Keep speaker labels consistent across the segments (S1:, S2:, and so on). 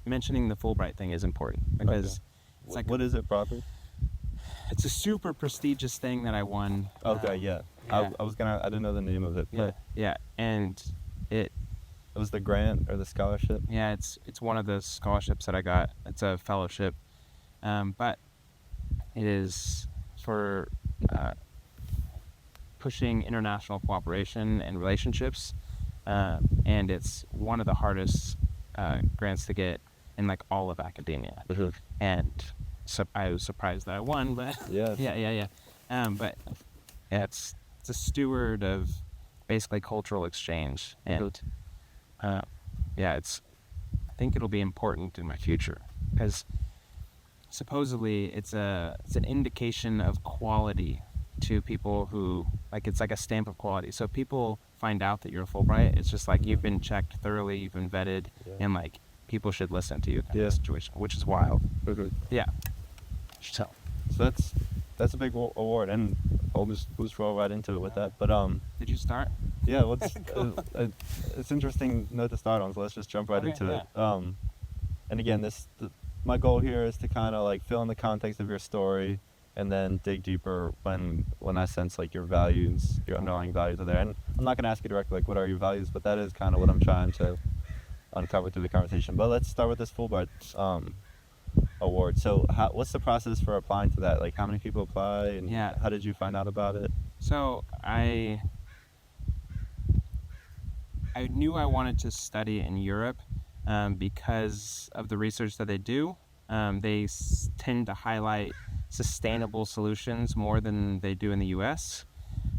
S1: mentioning the Fulbright thing is important because it's like
S2: what is it proper?
S1: It's a super prestigious thing that I won.
S2: Okay, yeah. I didn't know the name of it.
S1: Yeah, and it
S2: was the grant or the scholarship.
S1: Yeah, it's one of the scholarships that I got. It's a fellowship, but it is for pushing international cooperation and relationships, and it's one of the hardest grants to get in like all of academia.
S2: Mm-hmm.
S1: And so I was surprised that I won, but
S2: yeah.
S1: But yeah, it's a steward of basically cultural exchange, and I think it'll be important in my future because supposedly it's an indication of quality to people who it's like a stamp of quality. So people find out that you're a Fulbright, it's just like you've been checked thoroughly, you've been vetted, and like people should listen to you kind of situation, which is wild. Yeah. So
S2: that's a big award, and I'll just roll right into it with that. But
S1: did you start?
S2: Yeah, it's interesting note to start on, so let's just jump right into it. And again, my goal here is to kind of like fill in the context of your story, and then dig deeper when I sense like your values, your underlying values are there. And I'm not gonna ask you directly like what are your values, but that is kind of what I'm trying to uncover through the conversation. But let's start with this Fulbright award. So what's the process for applying to that? Like how many people apply, and how did you find out about it?
S1: So I knew I wanted to study in Europe because of the research that they do. They tend to highlight sustainable solutions more than they do in the US.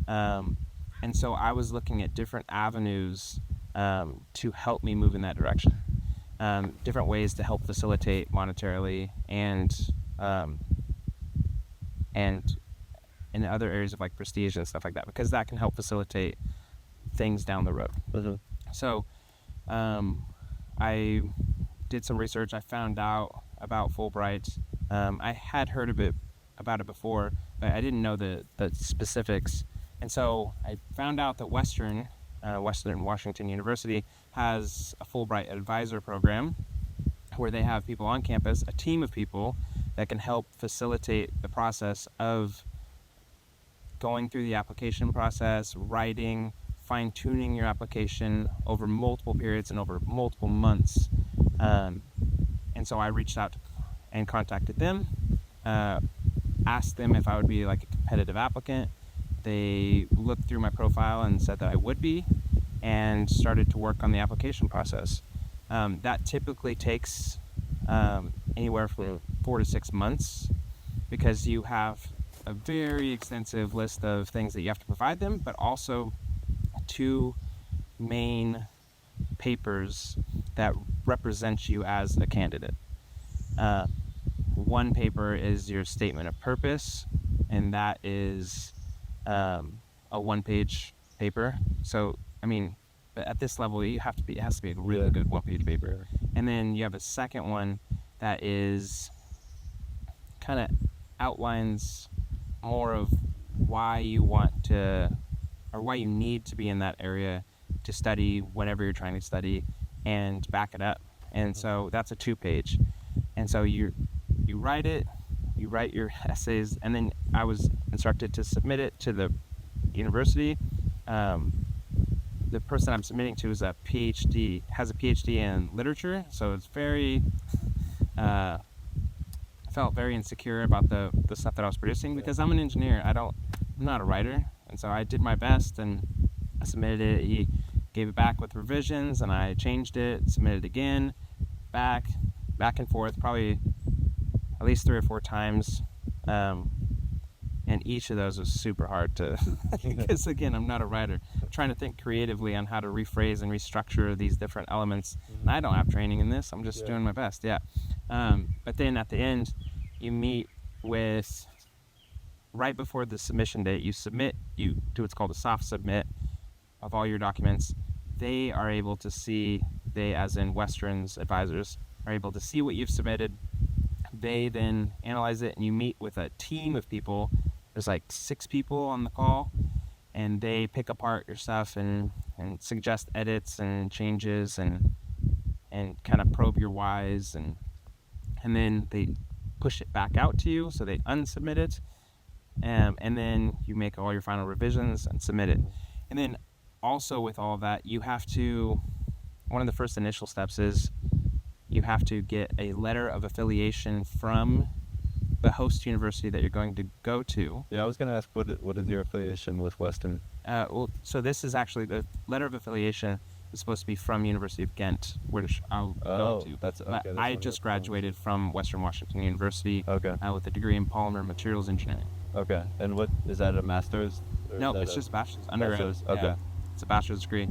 S1: And so I was looking at different avenues to help me move in that direction. Different ways to help facilitate monetarily and in other areas of like prestige and stuff like that, because that can help facilitate things down the road.
S2: Mm-hmm.
S1: So I did some research. I found out about Fulbright. I had heard about it before, but I didn't know the specifics. And so I found out that Western Washington University has a Fulbright advisor program where they have people on campus, a team of people that can help facilitate the process of going through the application process, writing, fine-tuning your application over multiple periods and over multiple months. And so I reached out and contacted them, asked them if I would be like a competitive applicant. They looked through my profile and said that I would be, and started to work on the application process. That typically takes anywhere from 4 to 6 months, because you have a very extensive list of things that you have to provide them, but also 2 main papers that represent you as a candidate. One paper is your statement of purpose, and that is a 1-page paper. So, I mean, at this level, it has to be a really good 1-page paper. And then you have a second one that is kind of outlines more of why you want to, or why you need to be in that area to study whatever you're trying to study, and back it up. And so that's a 2-page. And so you write it, you write your essays, and then I was instructed to submit it to the university. The person I'm submitting to has a PhD in literature, so it's very, I felt very insecure about the stuff that I was producing, because I'm an engineer. I'm not a writer, and so I did my best, and I submitted it. He gave it back with revisions, and I changed it, submitted it again, back and forth, probably at least 3 or 4 times. And each of those was super hard to, because again, I'm not a writer. I'm trying to think creatively on how to rephrase and restructure these different elements. And I don't have training in this. I'm just doing my best. But then at the end, you meet with, right before the submission date, you do what's called a soft submit of all your documents. They are able to see, they as in Western's advisors, are able to see what you've submitted. They then analyze it, and you meet with a team of people. There's like 6 people on the call, and they pick apart your stuff and suggest edits and changes and and kind of probe your whys, and then they push it back out to you, so they unsubmit it, and then you make all your final revisions and submit it. And then also with all of that, you have to, one of the first initial steps is you have to get a letter of affiliation from the host university that you're going to go to.
S2: Yeah, I was going to ask, what is your affiliation with Western?
S1: Well, so this is actually, the letter of affiliation is supposed to be from University of Ghent, which I'll go to.
S2: That's okay.
S1: But I just graduated from Western Washington University with a degree in polymer materials engineering.
S2: Okay, and what is that, a master's?
S1: No, it's just bachelor's. Undergrad.
S2: Okay.
S1: Yeah, it's a bachelor's degree.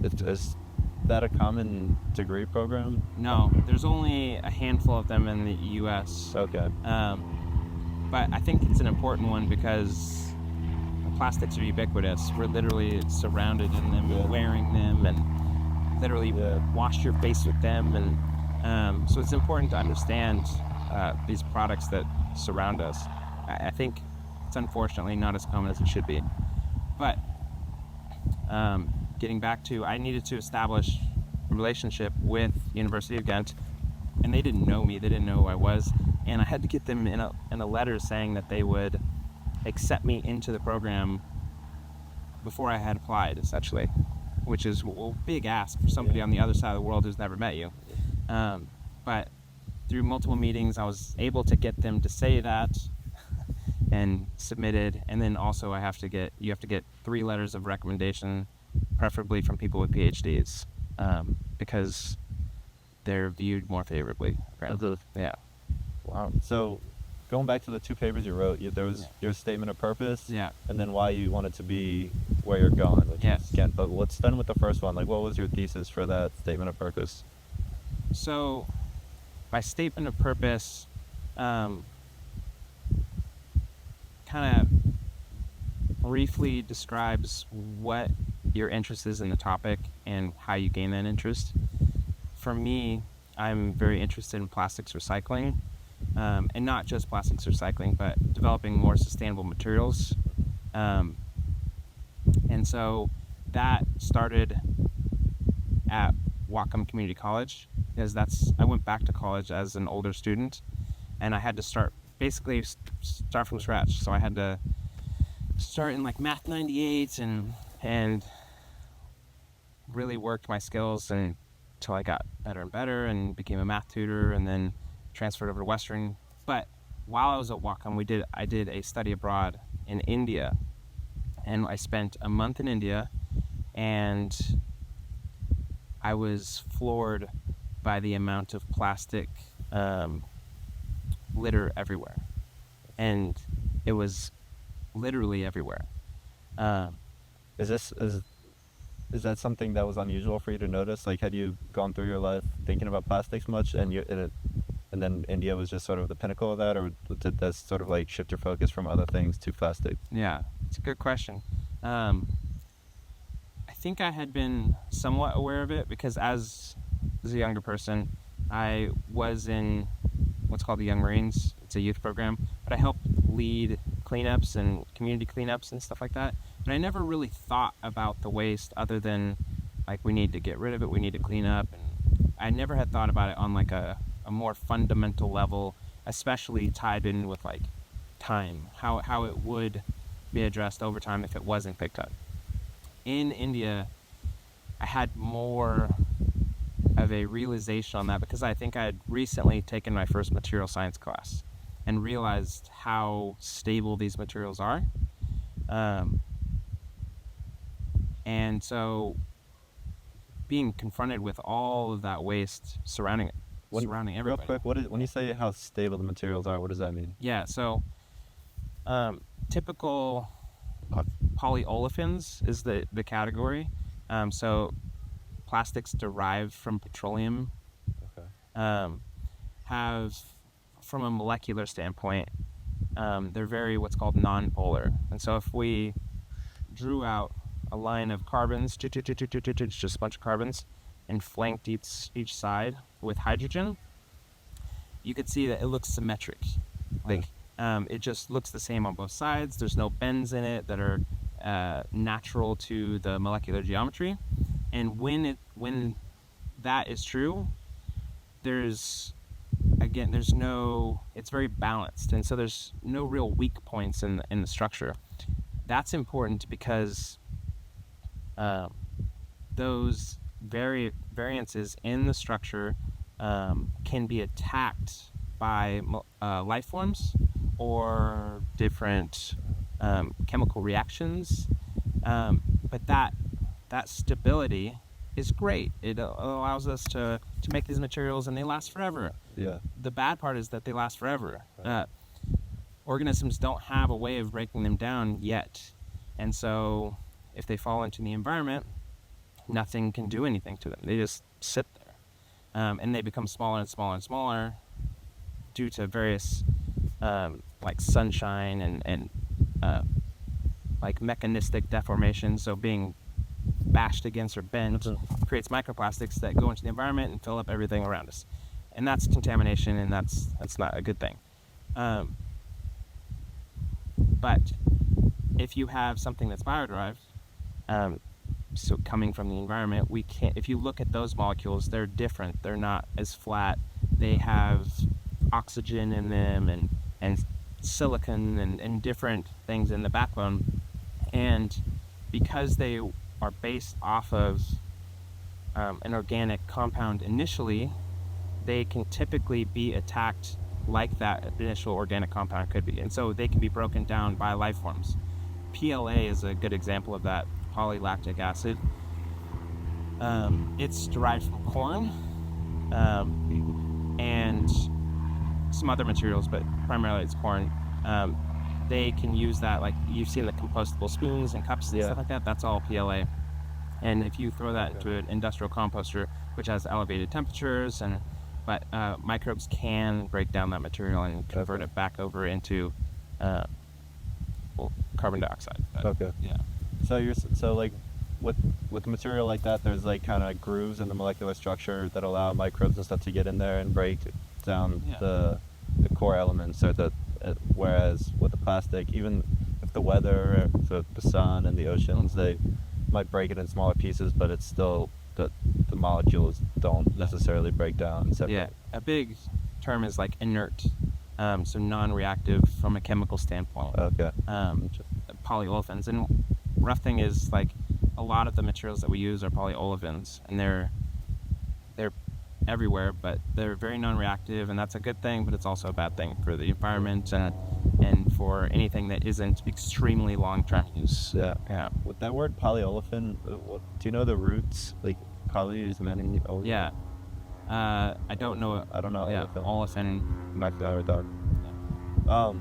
S2: Is that a common degree program?
S1: No, there's only a handful of them in the U.S.
S2: Okay.
S1: But I think it's an important one because plastics are ubiquitous. We're literally surrounded in them, and wearing them, and literally wash your face with them. And so it's important to understand these products that surround us. I think it's unfortunately not as common as it should be. But getting back to, I needed to establish a relationship with University of Ghent, and they didn't know me. They didn't know who I was, and I had to get them in a letter saying that they would accept me into the program before I had applied, essentially, which is a big ask for somebody on the other side of the world who's never met you. But through multiple meetings, I was able to get them to say that and submitted. And then also you have to get 3 letters of recommendation, preferably from people with PhDs, because they're viewed more favorably. Yeah.
S2: Wow. So going back to the 2 papers you wrote, there was your statement of purpose, and then why you wanted to be where you're going, which is Ghent. But let's start with the first one. Like, what was your thesis for that statement of purpose?
S1: So, my statement of purpose, kind of briefly describes what your interest is in the topic and how you gain that interest. For me, I'm very interested in plastics recycling. And not just plastics recycling, but developing more sustainable materials. And so that started at Whatcom Community College, because I went back to college as an older student, and I had to start from scratch. So I had to start in like Math 98 and really worked my skills until I got better and better and became a math tutor, and then transferred over to Western. But while I was at Whatcom, I did a study abroad in India, and I spent a month in India, and I was floored by the amount of plastic litter everywhere, and it was literally everywhere.
S2: Is that something that was unusual for you to notice? Like, had you gone through your life thinking about plastics much, and then India was just sort of the pinnacle of that, or did that sort of like shift your focus from other things to plastic?
S1: Yeah, it's a good question. I think I had been somewhat aware of it because as a younger person, I was in what's called the Young Marines. It's a youth program, but I helped lead cleanups and community cleanups and stuff like that. But I never really thought about the waste other than like, we need to get rid of it, we need to clean up. And I never had thought about it on like a more fundamental level, especially tied in with like time, how it would be addressed over time if it wasn't picked up. In India, I had more of a realization on that because I think I had recently taken my first material science class and realized how stable these materials are. And so being confronted with all of that waste surrounding everybody.
S2: Real quick, when you say how stable the materials are, what does that mean?
S1: Yeah, so typical polyolefins is the category. So plastics derived from petroleum have, from a molecular standpoint, they're very what's called non-polar. And so if we drew out a line of carbons, just a bunch of carbons, and flanked each side with hydrogen, you could see that it looks symmetric. It just looks the same on both sides. There's no bends in it that are natural to the molecular geometry. And when that is true, it's very balanced, and so there's no real weak points in the structure. That's important because those variances in the structure can be attacked by life forms or different chemical reactions, but that stability is great. It allows us to make these materials, and they last forever.
S2: Yeah.
S1: The bad part is that they last forever. Organisms don't have a way of breaking them down yet, and so if they fall into the environment, nothing can do anything to them. They just sit there, and they become smaller and smaller and smaller due to various like sunshine and like mechanistic deformation. So being bashed against or bent creates microplastics that go into the environment and fill up everything around us, and that's contamination, and that's not a good thing. But if you have something that's bioderived, so coming from the environment, if you look at those molecules, they're different. They're not as flat. They have oxygen in them and silicon and different things in the backbone. And because they are based off of an organic compound initially, they can typically be attacked like that initial organic compound could be. And so they can be broken down by life forms. PLA is a good example of that, polylactic acid. It's derived from corn and some other materials, but primarily it's corn. They can use that, like you've seen the compostable spoons and cups and stuff like that. That's all PLA. And if you throw that into an industrial composter, which has elevated temperatures, but microbes can break down that material and convert it back over into carbon dioxide.
S2: Okay.
S1: Yeah.
S2: So like with material like that, there's like kind of grooves in the molecular structure that allow microbes and stuff to get in there and break down the core elements, or whereas with the plastic, even if the weather, the sun and the oceans, they might break it in smaller pieces, but it's still the molecules don't necessarily break down and separate.
S1: Yeah, a big term is like inert, so non-reactive from a chemical standpoint.
S2: Okay.
S1: Polyolefins, and rough thing is, like, a lot of the materials that we use are polyolefins, and they're everywhere, but they're very non-reactive, and that's a good thing, but it's also a bad thing for the environment and for anything that isn't extremely long-term use.
S2: Yeah. With that word polyolefin, do you know the roots? Like poly is many.
S1: Yeah. I don't know.
S2: I don't know.
S1: Yeah. Olefin.
S2: Not that or dog. All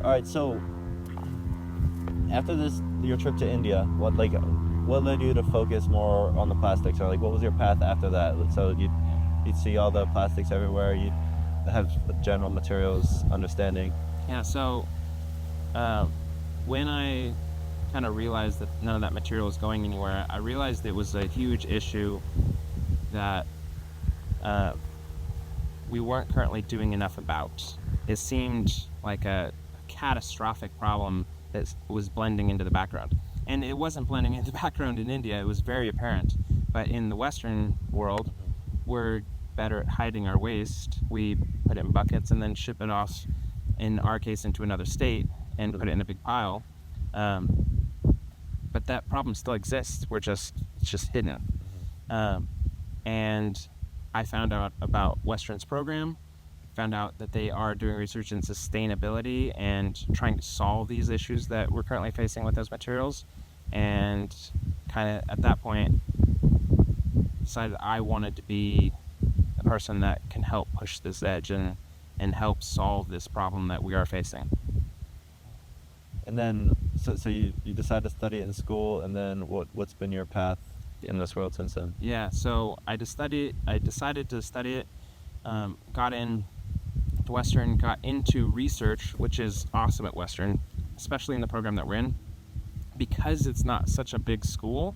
S2: right. So after your trip to India, what led you to focus more on the plastics, or like what was your path after that? So you'd see all the plastics everywhere. You'd have general materials understanding.
S1: Yeah. So when I kind of realized that none of that material was going anywhere, I realized it was a huge issue that we weren't currently doing enough about. It seemed like a catastrophic problem that was blending into the background. And it wasn't blending into the background in India, it was very apparent. But in the Western world, we're better at hiding our waste. We put it in buckets and then ship it off, in our case, into another state and put it in a big pile. But that problem still exists. It's just hidden. And I found out about Western's program, found out that they are doing research in sustainability and trying to solve these issues that we're currently facing with those materials. And kind of at that point decided I wanted to be a person that can help push this edge and help solve this problem that we are facing.
S2: And then, so you decided to study it in school, and then what's been your path in this world since then?
S1: Yeah, so I decided to study it, got in to Western, got into research, which is awesome at Western, especially in the program that we're in. Because it's not such a big school,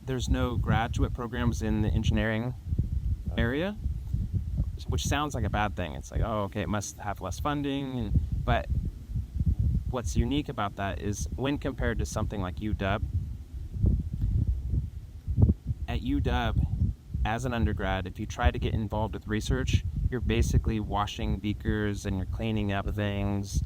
S1: there's no graduate programs in the engineering area, which sounds like a bad thing. It's like, oh, okay, it must have less funding, but what's unique about that is when compared to something like UW, UW, as an undergrad, if you try to get involved with research, you're basically washing beakers and you're cleaning up things,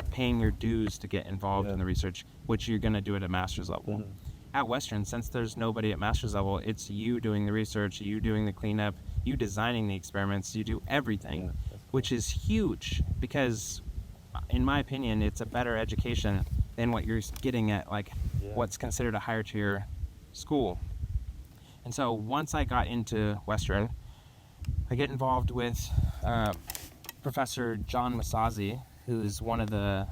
S1: paying your dues to get involved in the research, which you're going to do at a master's level.
S2: Mm-hmm.
S1: At Western, since there's nobody at master's level, it's you doing the research, you doing the cleanup, you designing the experiments, you do everything, which is huge because, in my opinion, it's a better education than what you're getting at what's considered a higher tier school. And so once I got into Western, I get involved with Professor John Masazi, who is one of the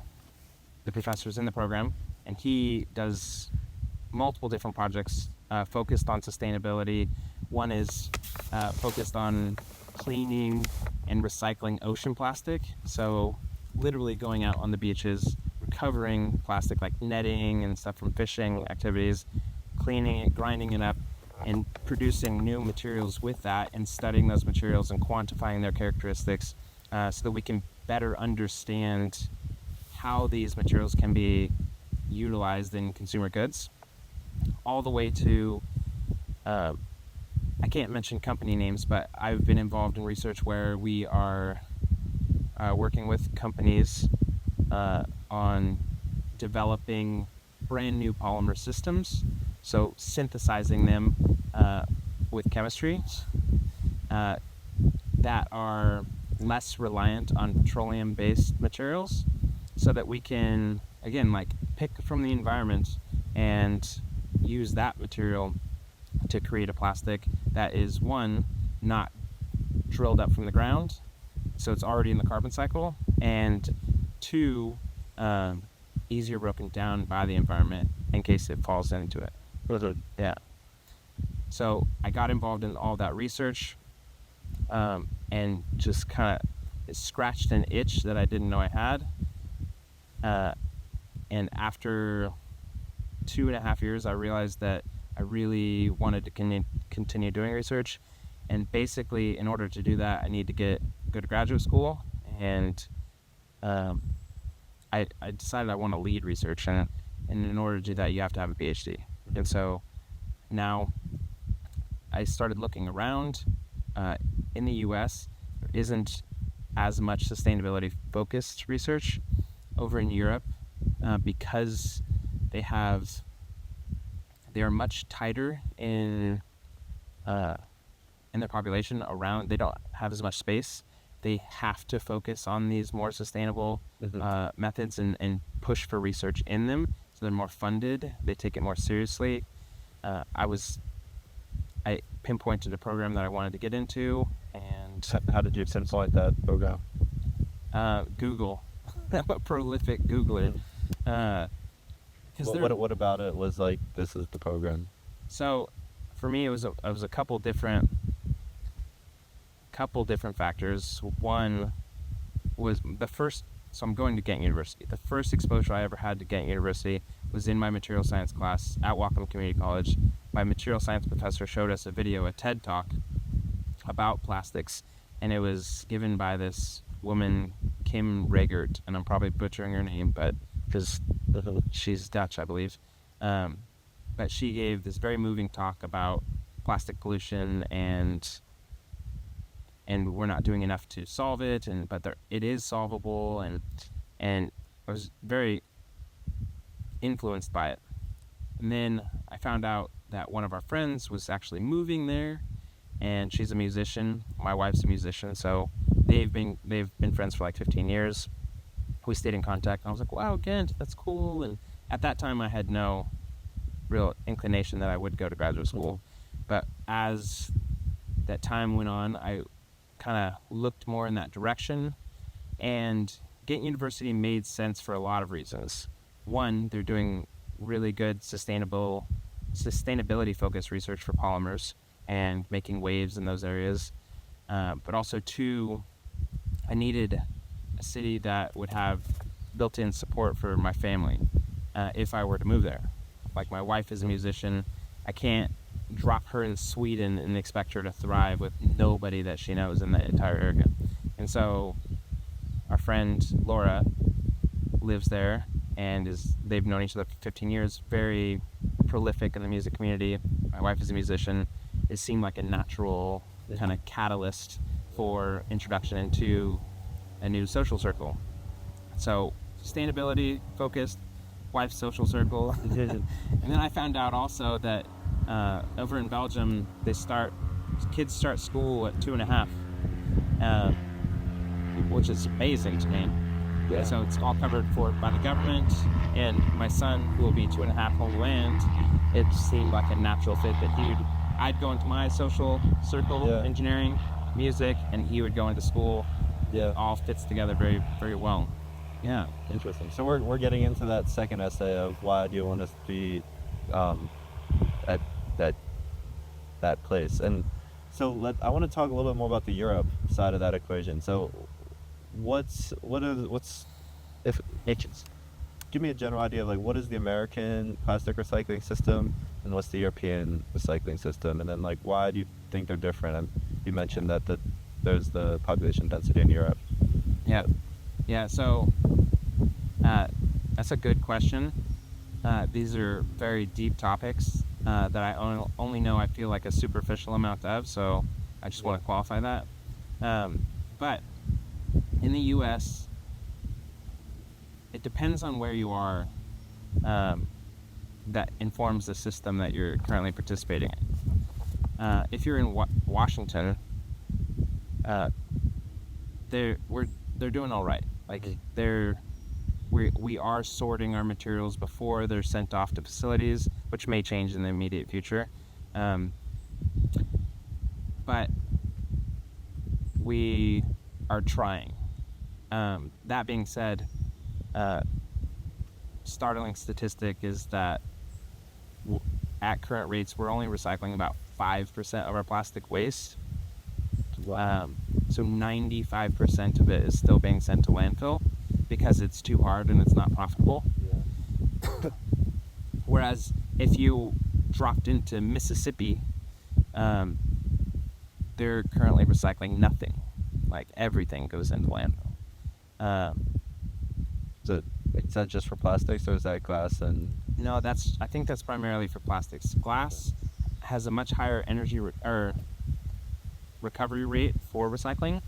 S1: professors in the program, and he does multiple different projects focused on sustainability. One is focused on cleaning and recycling ocean plastic, so literally going out on the beaches, recovering plastic like netting and stuff from fishing activities, cleaning it, grinding it up, and producing new materials with that, and studying those materials and quantifying their characteristics so that we can better understand how these materials can be utilized in consumer goods, all the way to I can't mention company names, but I've been involved in research where we are working with companies on developing brand new polymer systems, so synthesizing them with chemistry that are less reliant on petroleum-based materials, so that we can, again, pick from the environment and use that material to create a plastic that is, one, not drilled up from the ground, so it's already in the carbon cycle, and two, easier broken down by the environment in case it falls into it. Yeah. So I got involved in all that research, and just kind of scratched an itch that I didn't know I had. And after 2.5 years, I realized that I really wanted to continue doing research. And basically, in order to do that, I need to go to graduate school. And I decided I want to lead research. And in order to do that, you have to have a PhD. And so now I started looking around. In the US, there isn't as much sustainability-focused research. Over in Europe, because they are much tighter in their population around. They don't have as much space. They have to focus on these more sustainable methods and push for research in them. So they're more funded. They take it more seriously. I pinpointed a program that I wanted to get into, and
S2: how did you pinpoint that program?
S1: Google. I'm a prolific Googler.
S2: What about it was like, this is the program?
S1: So, for me, it was a couple different factors. One was the first. So I'm going to Ghent University. The first exposure I ever had to Ghent University was in my material science class at Whatcom Community College. My material science professor showed us a video, a TED Talk, about plastics, and it was given by this woman, Kim Regert, and I'm probably butchering her name, but because she's Dutch, I believe. But she gave this very moving talk about plastic pollution, and we're not doing enough to solve it, but it is solvable, and I was very influenced by it. And then I found out that one of our friends was actually moving there, and she's a musician. My wife's a musician, so they've been friends for like 15 years. We stayed in contact, and I was like, wow, Ghent, that's cool. And at that time, I had no real inclination that I would go to graduate school. But as that time went on, I kind of looked more in that direction, and Ghent University made sense for a lot of reasons. One, they're doing really good sustainability-focused research for polymers and making waves in those areas. But also, two, I needed a city that would have built-in support for my family if I were to move there. Like, my wife is a musician. I can't drop her in Sweden and expect her to thrive with nobody that she knows in the entire area. And so our friend Laura lives there, and they've known each other for 15 years, very prolific in the music community. my wife is a musician, it seemed like a natural kind of catalyst for introduction into a new social circle. So sustainability focused, wife's social circle. And then I found out also that over in Belgium, kids start school at 2.5, which is amazing to me.
S2: Yeah.
S1: So it's all covered for by the government, and my son, who will be 2.5 homeland, it seemed like a natural fit that I'd go into my social circle, engineering, music, and he would go into school.
S2: Yeah.
S1: All fits together very, very well. Yeah.
S2: Interesting. So we're getting into that second essay of why do you want us to be at that place. And so I want to talk a little bit more about the Europe side of that equation. So give me a general idea of like what is the American plastic recycling system and what's the European recycling system, and then like why do you think they're different? And you mentioned that there's the population density in Europe.
S1: Yeah. So that's a good question. These are very deep topics that I only know, I feel like, a superficial amount of, so I just want to qualify that. But in the U.S., it depends on where you are. That informs the system that you're currently participating in. If you're in Washington, they're doing all right. Like we are sorting our materials before they're sent off to facilities, which may change in the immediate future. But we are trying. That being said, startling statistic is that at current rates, we're only recycling about 5% of our plastic waste.
S2: Wow.
S1: So 95% of it is still being sent to landfill because it's too hard and it's not profitable.
S2: Yeah.
S1: Whereas if you dropped into Mississippi, they're currently recycling nothing. Like everything goes into landfill.
S2: Is that just for plastics, or is that glass and?
S1: No, I think that's primarily for plastics. Glass has a much higher energy recovery rate for recycling,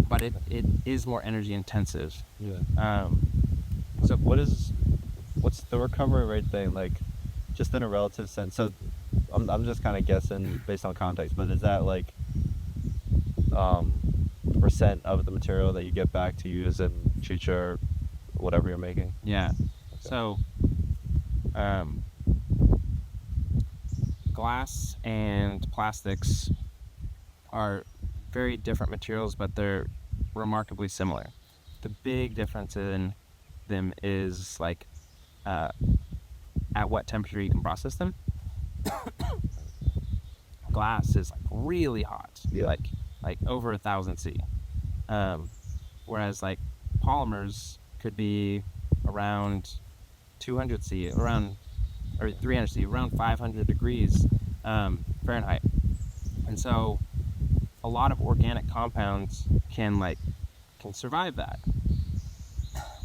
S1: but it is more energy intensive.
S2: Yeah. So what's the recovery rate thing like, just in a relative sense? So I'm just kind of guessing based on context, but is that like percent of the material that you get back to use in future whatever you're making?
S1: Yeah.
S2: Okay.
S1: So glass and plastics are very different materials, but they're remarkably similar. The big difference in them is like at what temperature you can process them. Glass is like really hot, like over 1,000 C, whereas like polymers could be around 200 C, or 300 C, around 500 degrees Fahrenheit. And so a lot of organic compounds can survive that,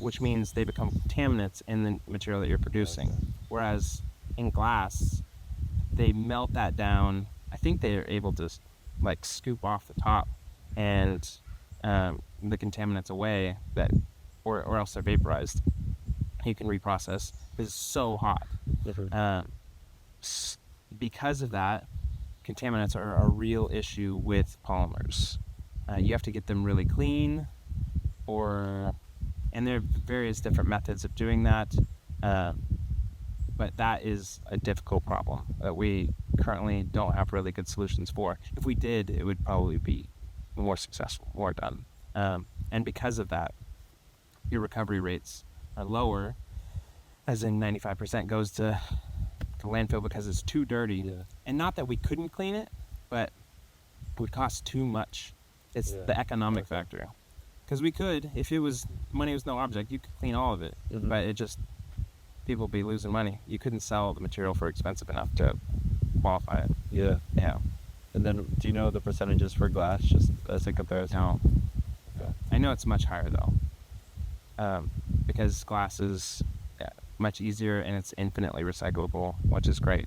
S1: which means they become contaminants in the material that you're producing. Whereas in glass, they melt that down. I think they're able to like scoop off the top and the contaminants away, or else they're vaporized. You can reprocess. It's so hot. Because of that, contaminants are a real issue with polymers. You have to get them really clean, and there are various different methods of doing that. But that is a difficult problem that we currently don't have really good solutions for. If we did, it would probably be more successful, more done. And because of that, your recovery rates are lower, as in 95% goes to landfill because it's too dirty.
S2: Yeah.
S1: And not that we couldn't clean it, but it would cost too much. It's the economic factor. Because we could, if money was no object, you could clean all of it.
S2: Mm-hmm.
S1: But people would be losing money. You couldn't sell the material for expensive enough to qualify it.
S2: Yeah.
S1: Yeah.
S2: And then, do you know the percentages for glass, just as a comparison?
S1: No.
S2: Okay.
S1: I know it's much higher though, because glass is much easier and it's infinitely recyclable, which is great.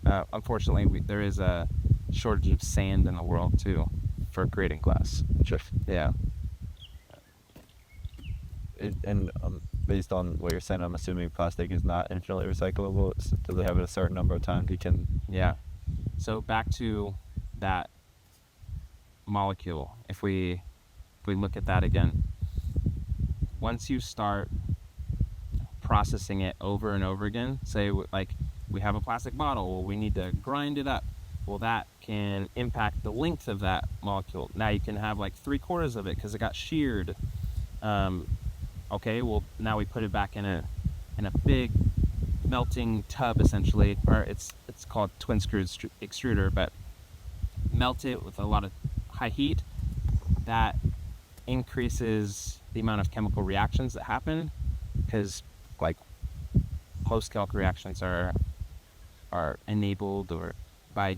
S1: Unfortunately, there is a shortage of sand in the world too for creating glass. Yeah.
S2: And based on what you're saying, I'm assuming plastic is not infinitely recyclable. Does it have a certain number of times you can?
S1: Yeah. So back to that molecule. If we look at that again, once you start processing it over and over again, say like we have a plastic bottle, we need to grind it up. Well, that can impact the length of that molecule. Now you can have like 3/4 of it because it got sheared. Okay, well now we put it back in a big melting tub essentially, or it's called twin screw extruder, but melt it with a lot of high heat. That increases the amount of chemical reactions that happen, because like post-calc reactions are enabled or by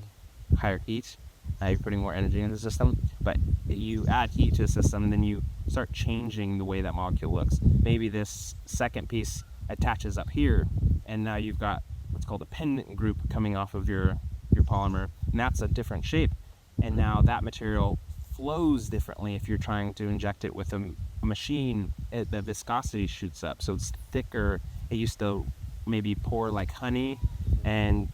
S1: higher heat. You're putting more energy into the system, but you add heat to the system, and then you start changing the way that molecule looks. Maybe this second piece attaches up here, and now you've got what's called a pendant group coming off of your polymer, and that's a different shape. And now that material flows differently if you're trying to inject it with a machine. The viscosity shoots up, so it's thicker. It used to maybe pour like honey, and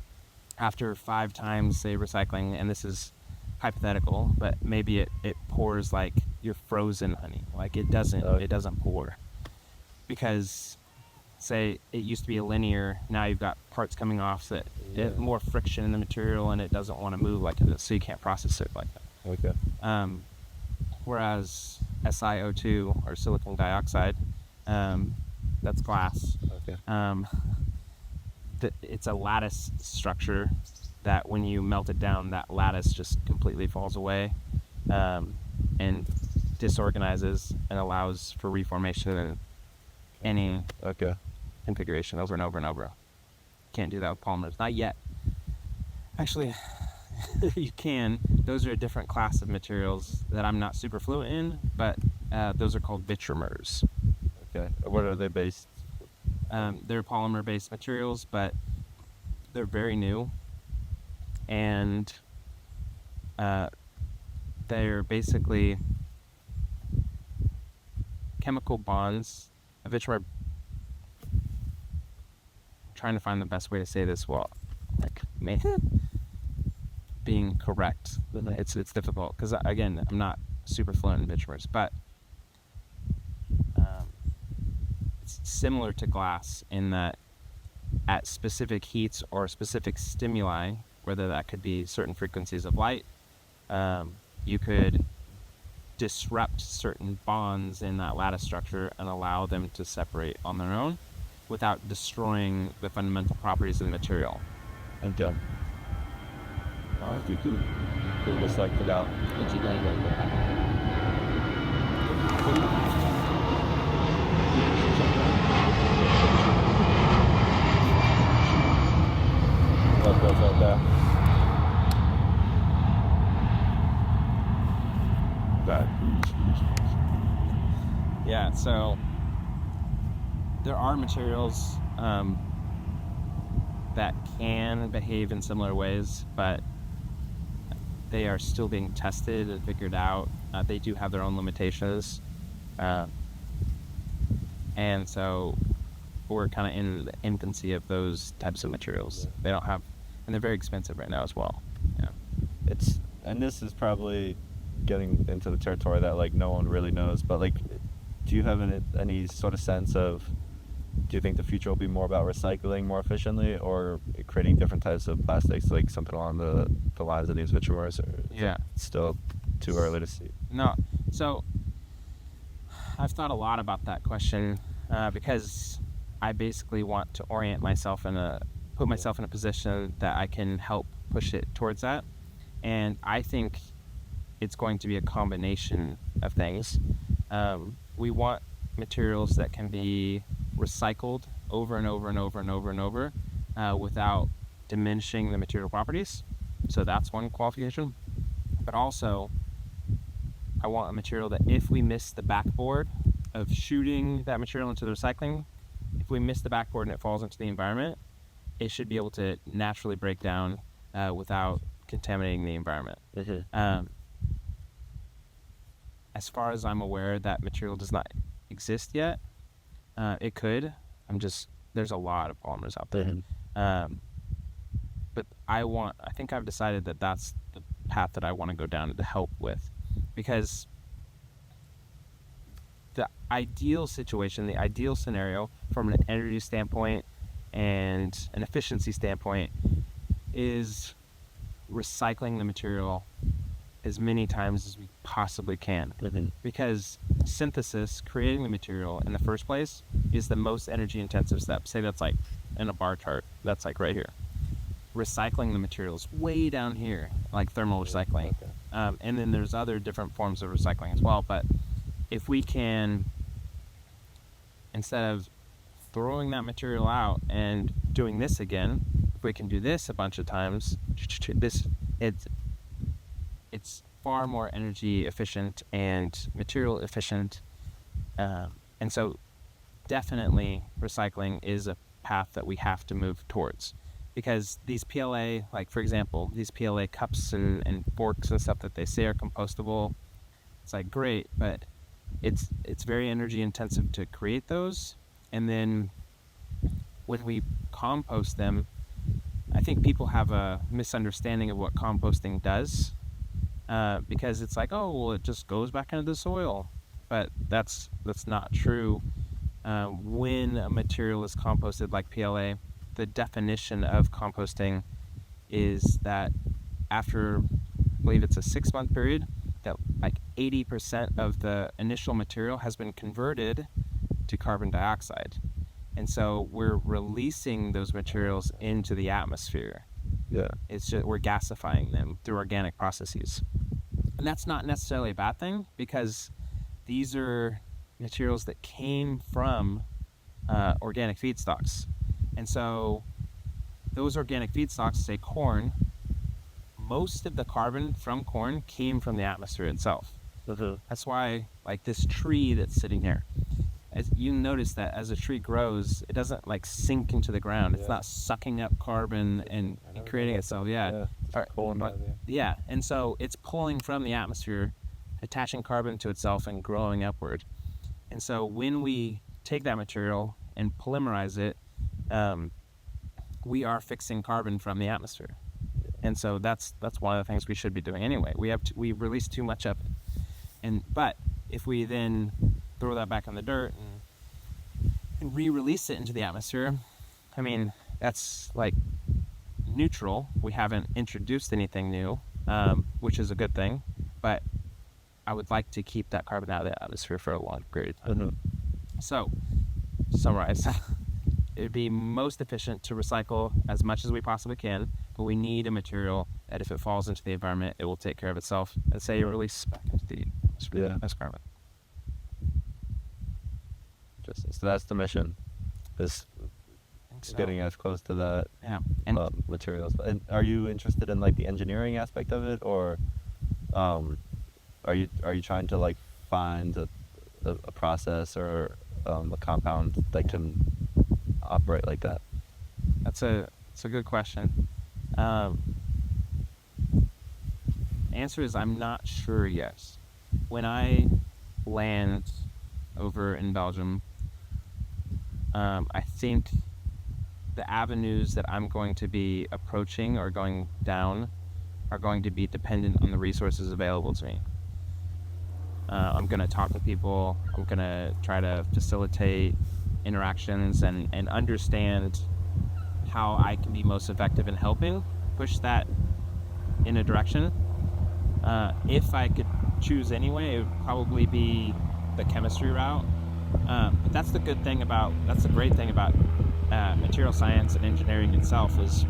S1: after 5 times, say, recycling, and this is hypothetical, but maybe it pours like your frozen honey. Like it doesn't pour, because say it used to be a linear, now you've got parts coming off that more friction in the material, and it doesn't want to move like it, so you can't process it like that.
S2: Okay.
S1: Whereas SiO2 or silicon dioxide, that's glass.
S2: Okay.
S1: It's a lattice structure that when you melt it down, that lattice just completely falls away, and disorganizes and allows for reformation in any configuration over and over and over. Can't do that with polymers, not yet. Actually, you can. Those are a different class of materials that I'm not super fluent in, but those are called vitrimers.
S2: Okay. What are they based?
S1: They're polymer-based materials, but they're very new, and they're basically chemical bonds. A vitrimer. I'm trying to find the best way to say this while being correct. It's difficult because, again, I'm not super fluent in vitrimers, but it's similar to glass in that at specific heats or specific stimuli, whether that could be certain frequencies of light, you could disrupt certain bonds in that lattice structure and allow them to separate on their own without destroying the fundamental properties of the material.
S2: And done. Cool, just like it out. Like that.
S1: Yeah, so there are materials that can behave in similar ways, but they are still being tested and figured out. They do have their own limitations, and so we're kind of in the infancy of those types of materials. They don't have, and they're very expensive right now as well. Yeah.
S2: And this is probably getting into the territory that like no one really knows, but like, do you have any sort of sense of, do you think the future will be more about recycling more efficiently or creating different types of plastics, like something along the lines of these vitrimers, or it's still too early to see?
S1: No, so I've thought a lot about that question, because I basically want to orient myself put myself in a position that I can help push it towards that. And I think it's going to be a combination of things. We want materials that can be recycled over and over and over and over and over, without diminishing the material properties. So that's one qualification. But also, I want a material that if we miss the backboard of shooting that material into the recycling, if we miss the backboard and it falls into the environment, it should be able to naturally break down without contaminating the environment. As far as I'm aware, that material does not exist yet. It could. There's a lot of polymers out there. But I think I've decided that that's the path that I want to go down to help with, because the ideal situation, the ideal scenario from an energy standpoint and an efficiency standpoint is recycling the material as many times as we possibly can. Because synthesis, creating the material in the first place, is the most energy intensive step. Say that's like in a bar chart, that's like right here. Recycling the materials way down here, like thermal recycling. And then there's other different forms of recycling as well. But if we can, instead of throwing that material out and doing this again, if we can do this a bunch of times, it's far more energy efficient and material efficient. And so definitely recycling is a path that we have to move towards, because these PLA, like for example, these PLA cups and forks and stuff that they say are compostable, it's like great, but it's very energy intensive to create those. And then when we compost them, I think people have a misunderstanding of what composting does, because it's like, oh, well, it just goes back into the soil. But that's not true. When a material is composted like PLA, the definition of composting is that after, I believe it's a 6-month period, that like 80% of the initial material has been converted to carbon dioxide. And so we're releasing those materials into the atmosphere.
S2: Yeah.
S1: It's just, we're gasifying them through organic processes. And that's not necessarily a bad thing, because these are materials that came from organic feedstocks. And so those organic feedstocks, say corn, most of the carbon from corn came from the atmosphere itself. That's why, like this tree that's sitting here, as you notice that as a tree grows, it doesn't like sink into the ground. It's not sucking up carbon and creating itself. Yeah. And so it's pulling from the atmosphere, attaching carbon to itself and growing upward. And so when we take that material and polymerize it, we are fixing carbon from the atmosphere. And so that's one of the things we should be doing anyway. We release too much of it. But if we then throw that back in the dirt and re-release it into the atmosphere, I mean, that's like neutral. We haven't introduced anything new, which is a good thing. But I would like to keep that carbon out of the atmosphere for a long period of time. So, to summarize, it would be most efficient to recycle as much as we possibly can, but we need a material that if it falls into the environment, it will take care of itself and say you release back into the atmosphere as carbon.
S2: Interesting. So that's the mission. Is getting as close to that materials. And are you interested in like the engineering aspect of it, or are you trying to like find a process or a compound that can operate like that?
S1: That's a good question. Answer is I'm not sure yet. When I land over in Belgium, I think the avenues that I'm going to be approaching or going down are going to be dependent on the resources available to me. I'm going to talk to people. I'm going to try to facilitate interactions and understand how I can be most effective in helping push that in a direction. If I could choose anyway, it would probably be the chemistry route. But that's the great thing about material science and engineering itself, is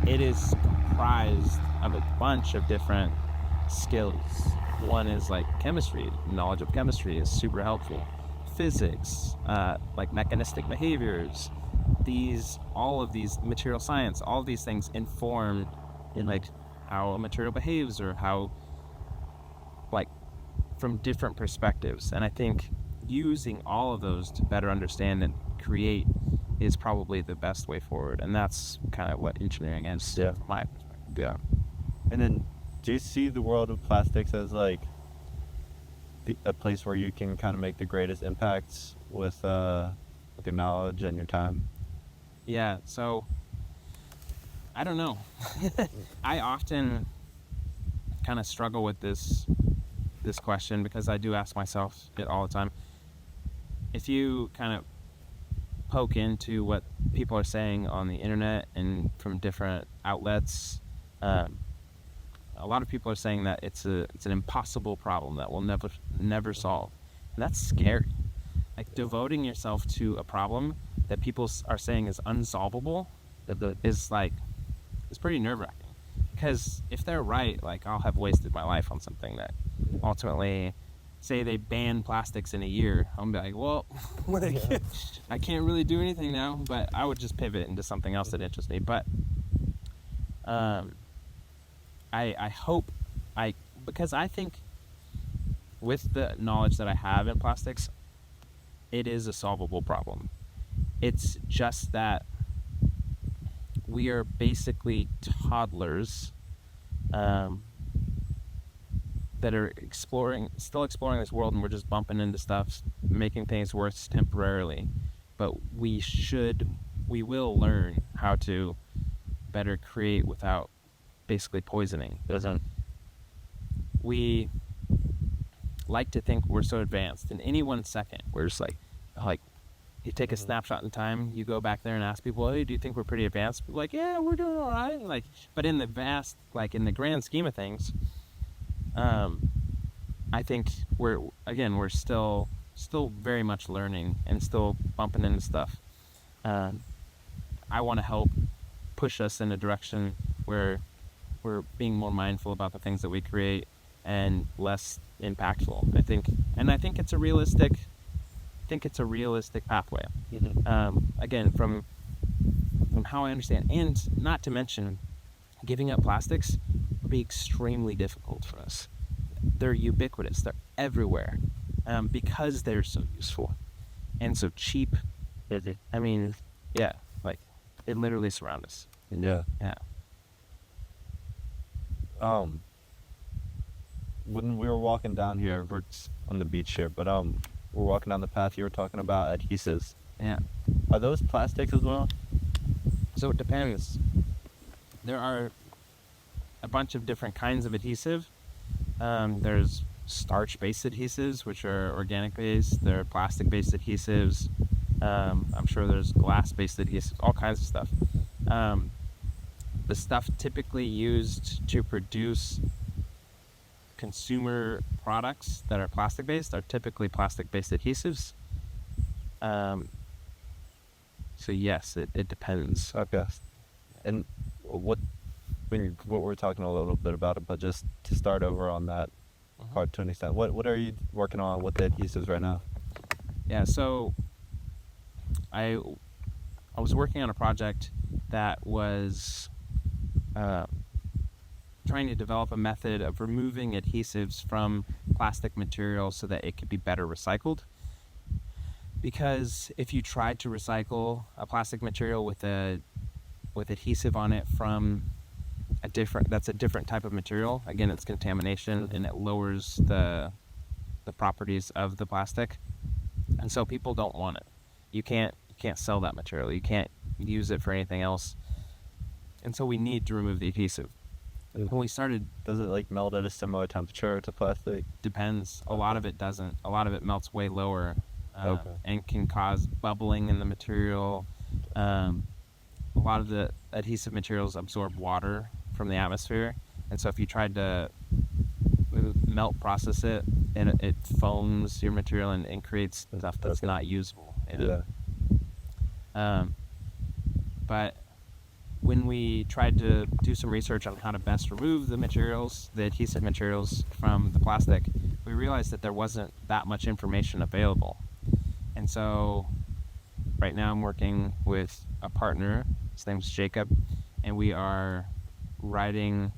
S1: it is comprised of a bunch of different skills. One is like chemistry. Knowledge of chemistry is super helpful. Physics, like mechanistic behaviors, all of these material science, all of these things inform in like how a material behaves, or how, like, from different perspectives. And I think using all of those to better understand create is probably the best way forward, and that's kind of what engineering is.
S2: Yeah.
S1: From my perspective.
S2: Yeah. And then, do you see the world of plastics as like a place where you can kind of make the greatest impacts with your knowledge and your time?
S1: Yeah. So I don't know. I often kind of struggle with this question because I do ask myself it all the time. If you kind of poke into what people are saying on the internet and from different outlets, a lot of people are saying that it's an impossible problem that we'll never solve, and that's scary. Like, devoting yourself to a problem that people are saying is unsolvable is pretty nerve-wracking. Because if they're right, like, I'll have wasted my life on something that ultimately, say they ban plastics in a year, I'll be like, well, I can't really do anything now, but I would just pivot into something else that interests me. But I hope because I think with the knowledge that I have in plastics, it is a solvable problem. It's just that we are basically toddlers that are still exploring this world, and we're just bumping into stuff, making things worse temporarily. But we will learn how to better create without basically poisoning. We like to think we're so advanced. In any 1 second, we're just like you take a snapshot in time, you go back there and ask people, hey, do you think we're pretty advanced? People are like, yeah, we're doing all right. Like, but in the in the grand scheme of things, I think we're still very much learning and still bumping into stuff. I want to help push us in a direction where we're being more mindful about the things that we create and less impactful. I think it's a realistic pathway. Again, from how I understand, and not to mention, giving up plastics would be extremely difficult for us. They're ubiquitous. They're everywhere, because they're so useful and so cheap. I mean, yeah, like, it literally surrounds us.
S2: Yeah.
S1: Yeah.
S2: When we were walking down here, we're on the beach here, but we're walking down the path. You were talking about adhesives.
S1: Yeah.
S2: Are those plastics as well?
S1: So it depends. There are a bunch of different kinds of adhesive. There's starch-based adhesives, which are organic-based. There are plastic-based adhesives. I'm sure there's glass-based adhesives, all kinds of stuff. The stuff typically used to produce consumer products that are plastic-based are typically plastic-based adhesives. So yes, it depends.
S2: Okay. And what we're talking a little bit about it, but just to start over on that part to an extent, what are you working on with the adhesives right now?
S1: Yeah, so I was working on a project that was trying to develop a method of removing adhesives from plastic material so that it could be better recycled. Because if you tried to recycle a plastic material with adhesive on it from that's a different type of material, again, it's contamination, and it lowers the properties of the plastic, and so people don't want it. You can't sell that material. You can't use it for anything else, and so we need to remove the adhesive. When we started,
S2: does it like melt at a similar temperature to plastic?
S1: Depends. A lot of it doesn't. A lot of it melts way lower,
S2: Okay.
S1: and can cause bubbling in the material. A lot of the adhesive materials absorb water from the atmosphere, and so if you tried to melt process it, and it foams your material and creates stuff that's not usable.
S2: Yeah.
S1: But when we tried to do some research on how to best remove the adhesive materials from the plastic, we realized that there wasn't that much information available. And so right now I'm working with a partner, his name's Jacob, and we are writing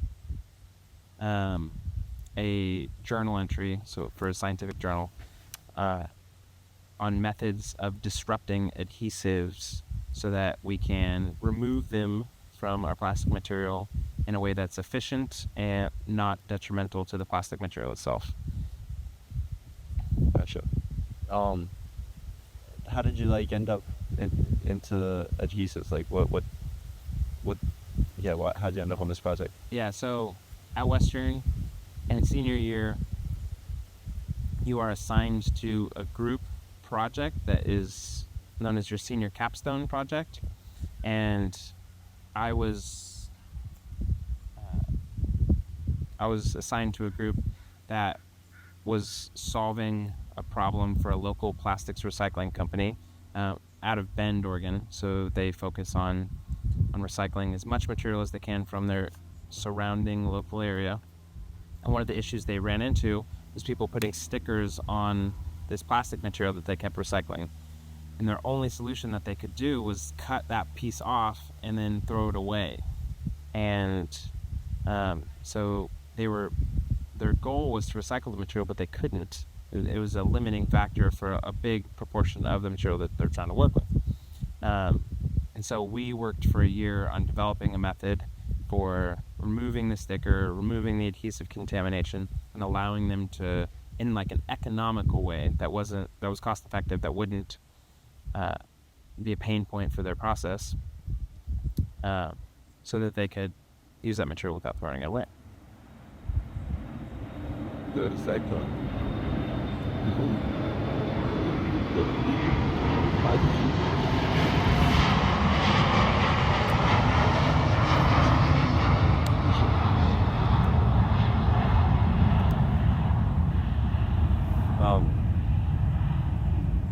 S1: a journal entry, so for a scientific journal, on methods of disrupting adhesives so that we can remove them from our plastic material in a way that's efficient and not detrimental to the plastic material itself.
S2: Gotcha. How did you like end up into adhesives? Like how'd you end up on this project?
S1: Yeah, so at Western, in senior year, you are assigned to a group project that is known as your senior capstone project, and I was assigned to a group that was solving a problem for a local plastics recycling company out of Bend, Oregon. So they focus on recycling as much material as they can from their surrounding local area. And one of the issues they ran into was people putting stickers on this plastic material that they kept recycling. And their only solution that they could do was cut that piece off and then throw it away. And so their goal was to recycle the material, but they couldn't. It was a limiting factor for a big proportion of the material that they're trying to work with. And so we worked for a year on developing a method for removing the sticker, removing the adhesive contamination, and allowing them to, in like an economical way that was cost effective, that wouldn't be a pain point for their process, so that they could use that material without throwing it away.
S2: The recycling.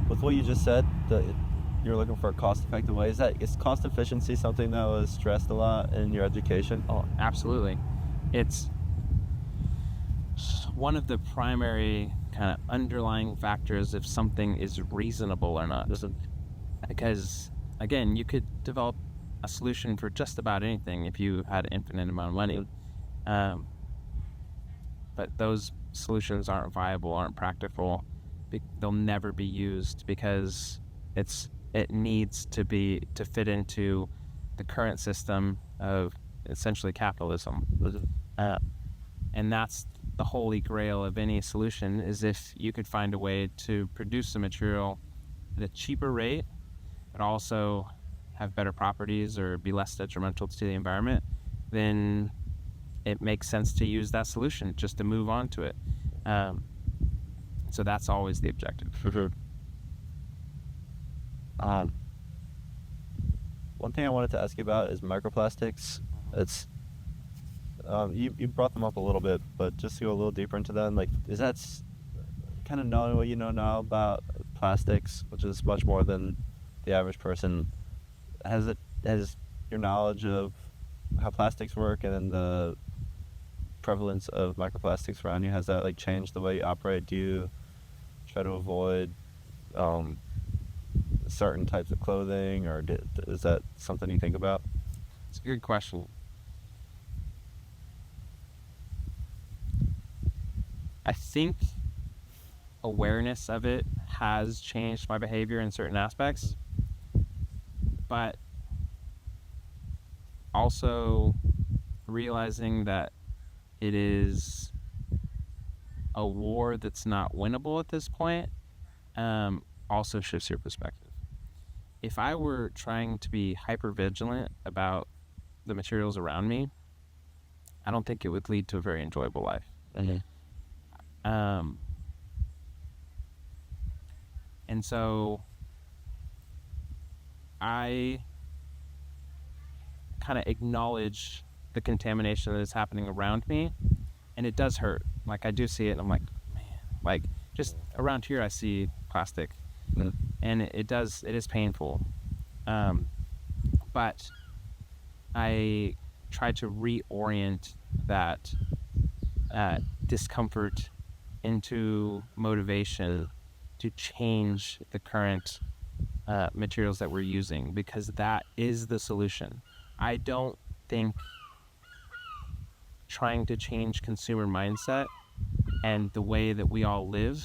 S2: With what you just said, you're looking for a cost-effective way. Is cost efficiency something that was stressed a lot in your education?
S1: Oh, absolutely. It's one of the primary kind of underlying factors if something is reasonable or not. Because, again, you could develop a solution for just about anything if you had an infinite amount of money. But those solutions aren't viable, aren't practical. They'll never be used because it needs to fit into the current system of essentially capitalism. And that's the holy grail of any solution, is if you could find a way to produce a material at a cheaper rate, but also have better properties or be less detrimental to the environment, then it makes sense to use that solution just to move on to it. So that's always the objective.
S2: For sure. One thing I wanted to ask you about is microplastics. It's you brought them up a little bit, but just to go a little deeper into them, like, is that kind of knowing what you know now about plastics, which is much more than the average person? Has your knowledge of how plastics work and then the prevalence of microplastics around you, has that like changed the way you operate? Do you try to avoid certain types of clothing, or is that something you think about?
S1: It's a good question. I think awareness of it has changed my behavior in certain aspects, but also realizing that it is a war that's not winnable at this point also shifts your perspective. If I were trying to be hyper vigilant about the materials around me, I don't think it would lead to a very enjoyable life.
S2: Mm-hmm.
S1: And so I kind of acknowledge the contamination that is happening around me, and it does hurt. Like, I do see it and I'm like, man, like, just around here I see plastic.
S2: Mm-hmm.
S1: And it is painful. But I try to reorient that discomfort into motivation to change the current materials that we're using, because that is the solution. I don't think trying to change consumer mindset and the way that we all live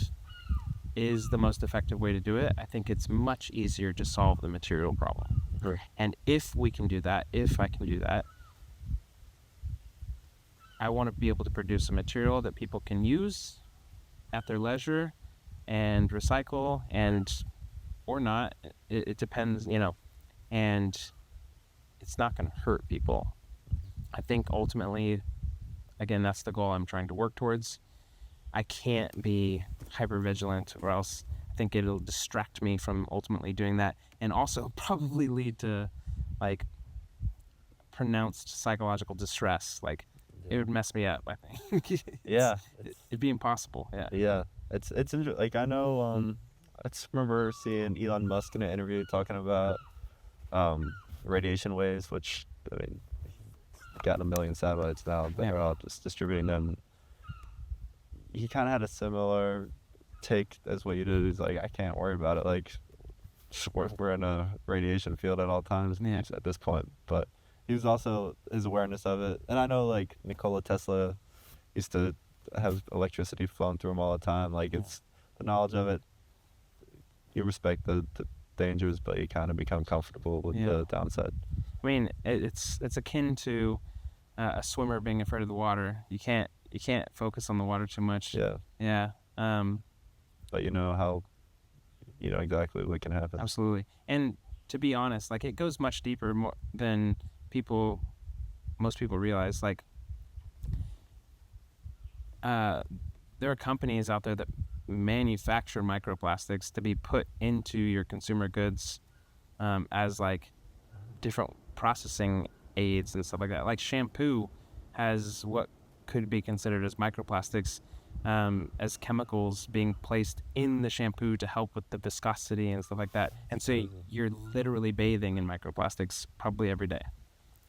S1: is the most effective way to do it. I think it's much easier to solve the material problem.
S2: Sure.
S1: And if I can do that, I want to be able to produce a material that people can use at their leisure and recycle, and or not. It depends, and it's not going to hurt people. I think ultimately, again, that's the goal I'm trying to work towards. I can't be hyper vigilant, or else I think it'll distract me from ultimately doing that, and also probably lead to like pronounced psychological distress. Like it would mess me up, I think.
S2: Yeah,
S1: It'd be impossible.
S2: yeah. It's like I know. I just remember seeing Elon Musk in an interview talking about radiation waves, which I mean, he's got a million satellites now. They're all just distributing them. He kind of had a similar take as what you did. He's like, I can't worry about it. Like, we're in a radiation field at all times at this point. But he was also his awareness of it. And I know, like, Nikola Tesla used to have electricity flowing through him all the time. Like, it's the knowledge of it. You respect the dangers, but you kind of become comfortable with the downside.
S1: I mean, it's akin to a swimmer being afraid of the water. You can't focus on the water too much. Yeah.
S2: But you know exactly what can happen.
S1: Absolutely. And to be honest, like, it goes much deeper than most people realize. Like, there are companies out there that manufacture microplastics to be put into your consumer goods as like different processing aids and stuff like that. Like shampoo has what could be considered as microplastics as chemicals being placed in the shampoo to help with the viscosity and stuff like that. And so you're literally bathing in microplastics probably every day.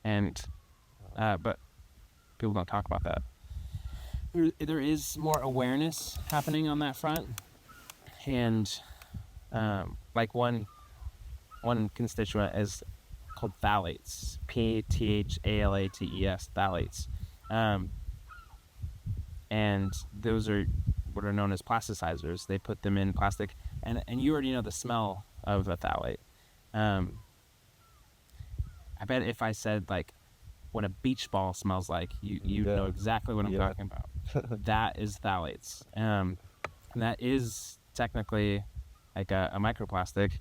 S1: And but people don't talk about that. There is more awareness happening on that front, and like one constituent is called phthalates, PTHALATES, phthalates, and those are what are known as plasticizers. They put them in plastic, and you already know the smell of a phthalate. I bet if I said like what a beach ball smells like, you know exactly what I'm talking about. That is phthalates. And that is technically like a microplastic.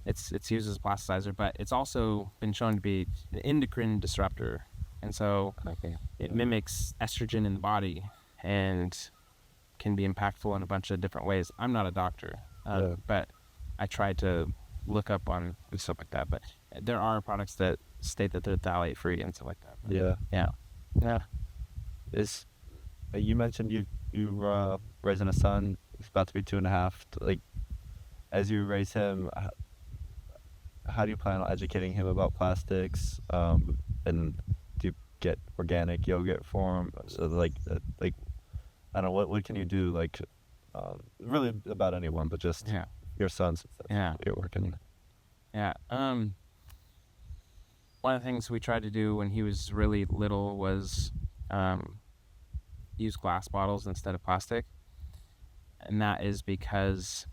S1: It's used as a plasticizer, but it's also been shown to be an endocrine disruptor. And so it mimics estrogen in the body and can be impactful in a bunch of different ways. I'm not a doctor, but I tried to look up on stuff like that. But there are products that state that they're phthalate free and stuff like that. But yeah.
S2: You mentioned you raising a son. He's about to be 2.5. Like, as you raise him, how do you plan on educating him about plastics? And do you get organic yogurt for him? So like I don't know, what can you do? Like, really about anyone, but just your son. You're working.
S1: Yeah. One of the things we tried to do when he was really little was use glass bottles instead of plastic. And that is because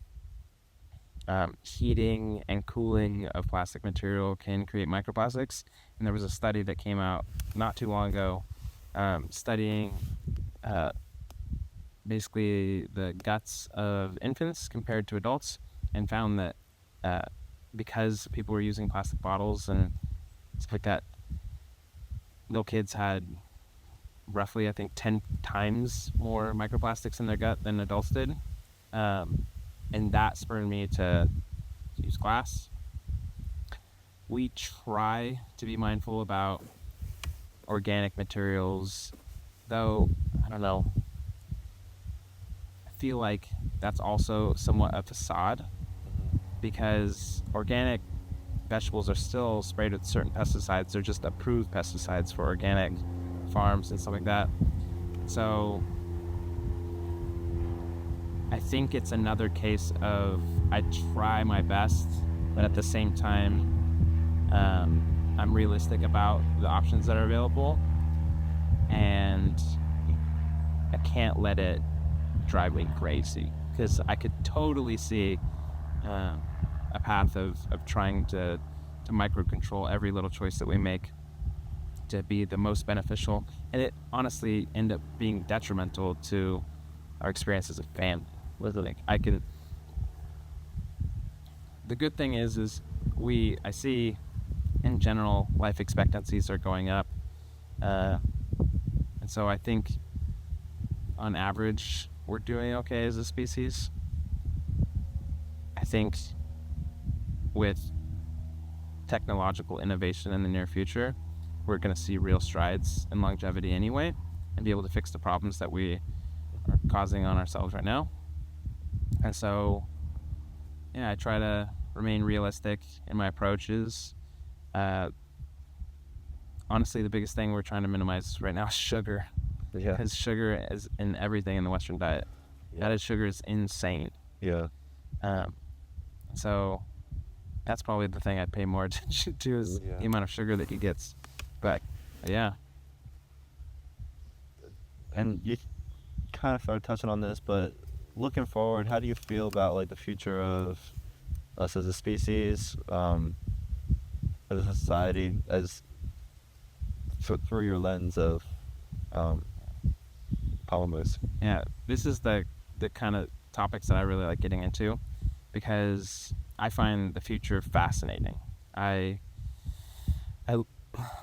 S1: heating and cooling of plastic material can create microplastics. And there was a study that came out not too long ago studying basically the guts of infants compared to adults, and found that because people were using plastic bottles and stuff like that, little kids had roughly, I think, 10 times more microplastics in their gut than adults did. And that spurred me to use glass. We try to be mindful about organic materials, though, I don't know. I feel like that's also somewhat a facade, because organic vegetables are still sprayed with certain pesticides. They're just approved pesticides for organic farms and stuff like that. So I think it's another case of I try my best, but at the same time, I'm realistic about the options that are available, and I can't let it drive me crazy, because I could totally see a path of trying to micro control every little choice that we make to be the most beneficial, and it honestly end up being detrimental to our experience as a family. Like the good thing is I see in general life expectancies are going up, and so I think on average we're doing okay as a species. I think with technological innovation in the near future, we're going to see real strides in longevity anyway, and be able to fix the problems that we are causing on ourselves right now. And so, yeah, I try to remain realistic in my approaches. Honestly, the biggest thing we're trying to minimize right now is sugar, because sugar is in everything in the Western diet. Added sugar is insane. So that's probably the thing I'd pay more attention to, is the amount of sugar that he gets. But yeah.
S2: And you kind of started touching on this, but looking forward, how do you feel about like the future of us as a species, as a society, as through your lens of polymers?
S1: Yeah, this is the kind of topics that I really like getting into, because I find the future fascinating. I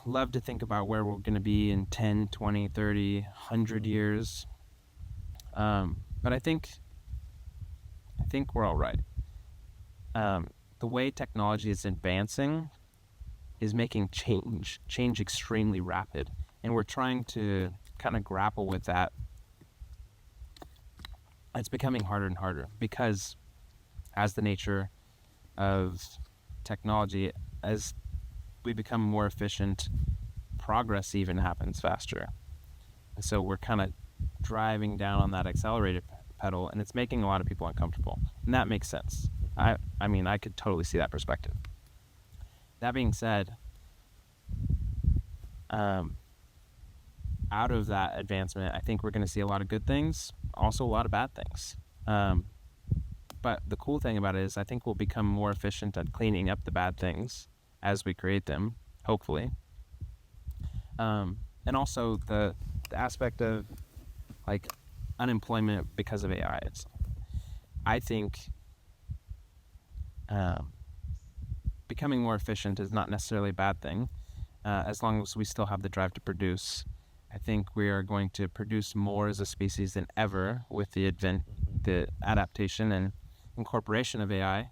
S1: love to think about where we're going to be in 10, 20, 30, 100 years. But I think we're all right. The way technology is advancing is making change extremely rapid, and we're trying to kind of grapple with that. It's becoming harder and harder, because as the nature of technology, as we become more efficient, progress even happens faster. And so we're kind of driving down on that accelerator pedal, and it's making a lot of people uncomfortable. And that makes sense. I mean, I could totally see that perspective. That being said, out of that advancement, I think we're going to see a lot of good things, also a lot of bad things. But the cool thing about it is I think we'll become more efficient at cleaning up the bad things as we create them, hopefully. And also the aspect of like unemployment because of AI. I think becoming more efficient is not necessarily a bad thing, as long as we still have the drive to produce. I think we are going to produce more as a species than ever with the adaptation and incorporation of AI.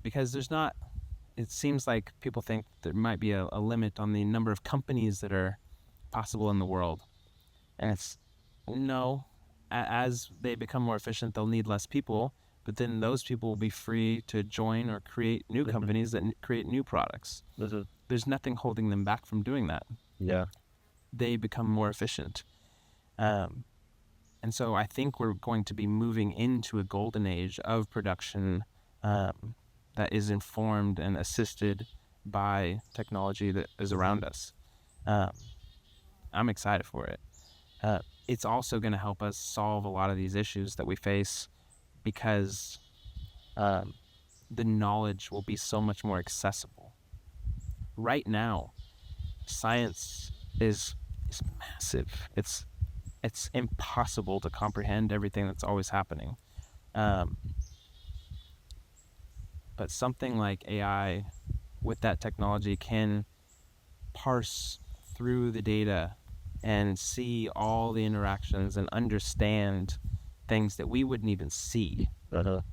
S1: Because it seems like people think there might be a limit on the number of companies that are possible in the world. And no, as they become more efficient, they'll need less people, but then those people will be free to join or create new companies that create new products. There's nothing holding them back from doing that. They become more efficient. And so I think we're going to be moving into a golden age of production that is informed and assisted by technology that is around us. I'm excited for it. It's also going to help us solve a lot of these issues that we face, because the knowledge will be so much more accessible. Right now, science is massive. It's impossible to comprehend everything that's always happening. But something like AI with that technology can parse through the data and see all the interactions and understand things that we wouldn't even see. And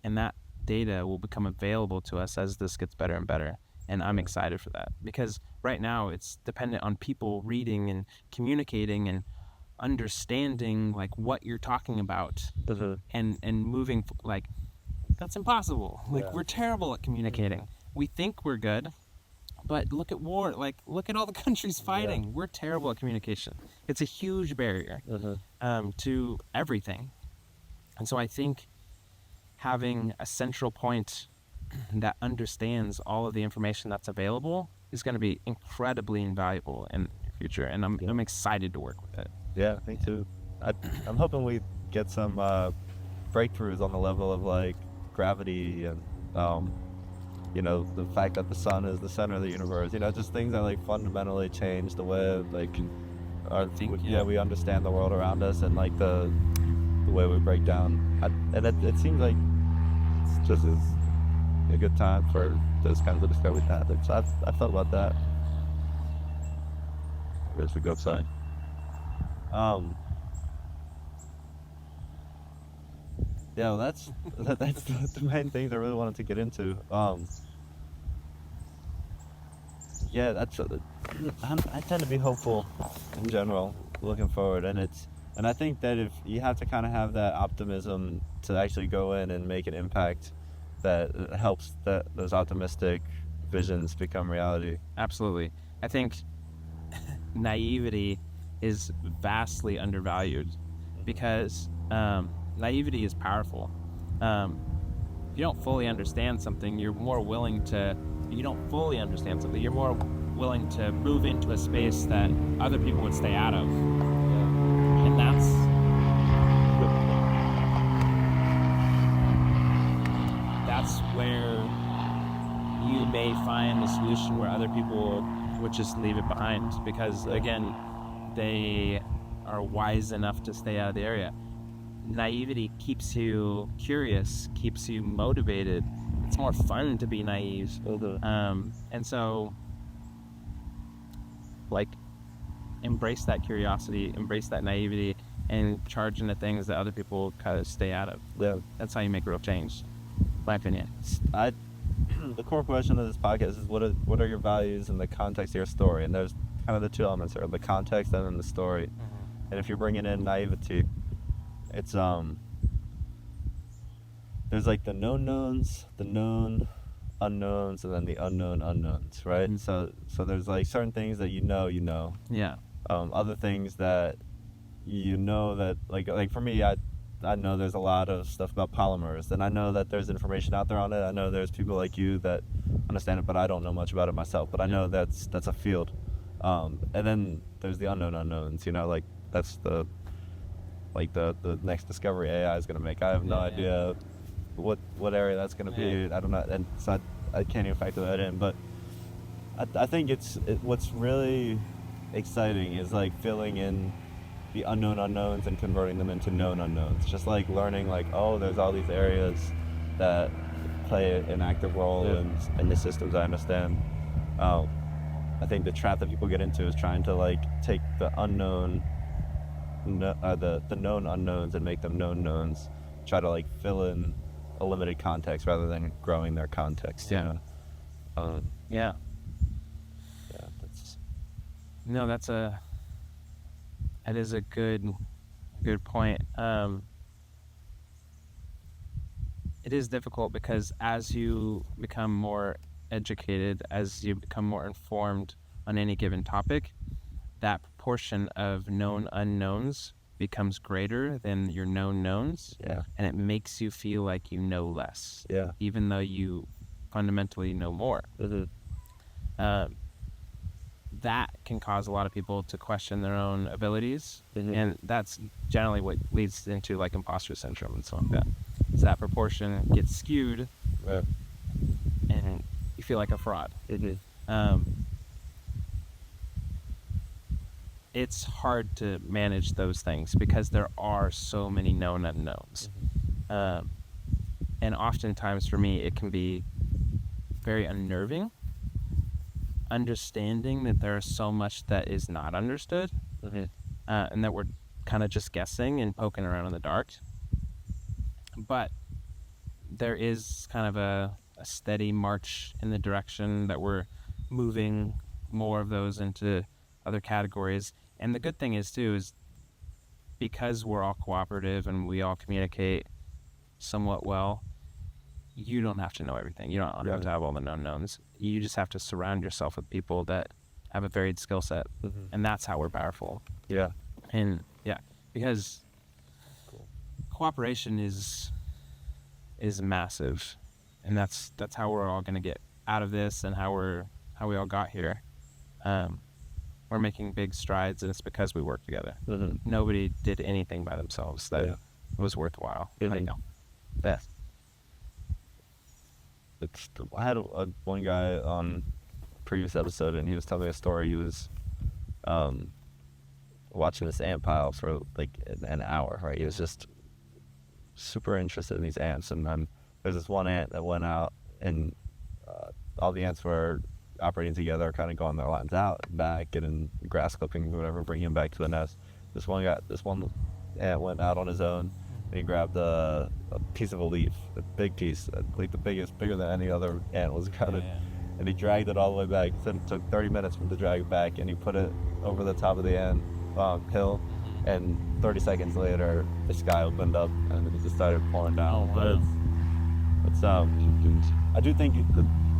S1: that data will become available to us as this gets better and better. And I'm excited for that, because right now it's dependent on people reading and communicating and understanding like what you're talking about, and moving like that's impossible. Like we're terrible at communicating. We think we're good, but look at war. Like look at all the countries fighting. We're terrible at communication. It's a huge barrier to everything. And so I think having a central point that understands all of the information that's available is going to be incredibly invaluable in the future, and I'm excited to work with it.
S2: Yeah, me too. I'm hoping we get some breakthroughs on the level of like gravity and the fact that the sun is the center of the universe. Just things that like fundamentally change the way like we understand the world around us and like the way we break down. And it seems like it's just is a good time for those kinds of discoveries to happen. So I've thought about that. As we go outside. Yeah, that's the main things I really wanted to get into. Yeah, I tend to be hopeful in general, looking forward, and I think that if you have to kind of have that optimism to actually go in and make an impact, that it helps that those optimistic visions become reality.
S1: Absolutely. I think naivety is vastly undervalued because naivety is powerful. If you don't fully understand something, you're more willing to move into a space that other people would stay out of. And that's where you may find a solution where other people would just leave it behind because, again, they are wise enough to stay out of the area. Naivety keeps you curious, keeps you motivated. It's more fun to be naive. And so, like, embrace that curiosity, embrace that naivety, and charge into things that other people kind of stay out of.
S2: Yeah.
S1: That's how you make real change, in my opinion.
S2: The core question of this podcast is what are your values in the context of your story? And there's kind of the two elements there, the context and then the story. Mm-hmm. And if you're bringing in naivety, it's there's like the known knowns, the known unknowns, and then the unknown unknowns, right? Mm-hmm. So there's like certain things that you know.
S1: Yeah.
S2: Other things that that like for me, I know there's a lot of stuff about polymers, and I know that there's information out there on it. I know there's people like you that understand it, but I don't know much about it myself. But I know that's a field. And then there's the unknown unknowns. Like that's the next discovery AI is going to make. I have no idea what area that's going to be. I don't know, and so I can't even factor that in. But I think what's really exciting is like filling in the unknown unknowns and converting them into known unknowns. Just like learning like, oh, there's all these areas that play an active role in the systems I understand. I think the trap that people get into is trying to like take the unknown, the known unknowns and make them known knowns. Try to like fill in a limited context rather than growing their context.
S1: Yeah.
S2: Yeah.
S1: That is a good point. It is difficult because as you become more educated, as you become more informed on any given topic, that proportion of known unknowns becomes greater than your known knowns.
S2: Yeah.
S1: And it makes you feel like you know less.
S2: Yeah.
S1: Even though you fundamentally know more.
S2: Mm-hmm.
S1: That can cause a lot of people to question their own abilities,
S2: mm-hmm.
S1: and that's generally what leads into like imposter syndrome and stuff like that. So that proportion gets skewed, and you feel like a fraud.
S2: Mm-hmm.
S1: It's hard to manage those things because there are so many known unknowns, and oftentimes for me it can be very unnerving. Understanding that there is so much that is not understood,
S2: mm-hmm.
S1: And that we're kind of just guessing and poking around in the dark. But there is kind of a steady march in the direction that we're moving more of those into other categories. And the good thing is too is because we're all cooperative and we all communicate somewhat well, you don't have to know everything. You don't have to have all the known knowns. You just have to surround yourself with people that have a varied skill set.
S2: Mm-hmm.
S1: And that's how we're powerful.
S2: Yeah.
S1: And because cooperation is massive. And that's how we're all going to get out of this and how we all got here. We're we're making big strides, and it's because we work together.
S2: Mm-hmm.
S1: Nobody did anything by themselves that was worthwhile.
S2: Mm-hmm.
S1: Yeah.
S2: I had one guy on previous episode, and he was telling me a story. He was watching this ant pile for like an hour, right? He was just super interested in these ants, and then there's this one ant that went out, and all the ants were operating together, kind of going their lines out and back, getting grass clippings or whatever, bringing them back to the nest. This one ant went out on his own, and he grabbed a piece of a leaf, a big piece, like bigger than any other ant was grabbed, and he dragged it all the way back. It took 30 minutes for him to drag it back, and he put it over the top of the ant hill, and 30 seconds later, the sky opened up and it just started pouring down.
S1: Oh, wow.
S2: But I do think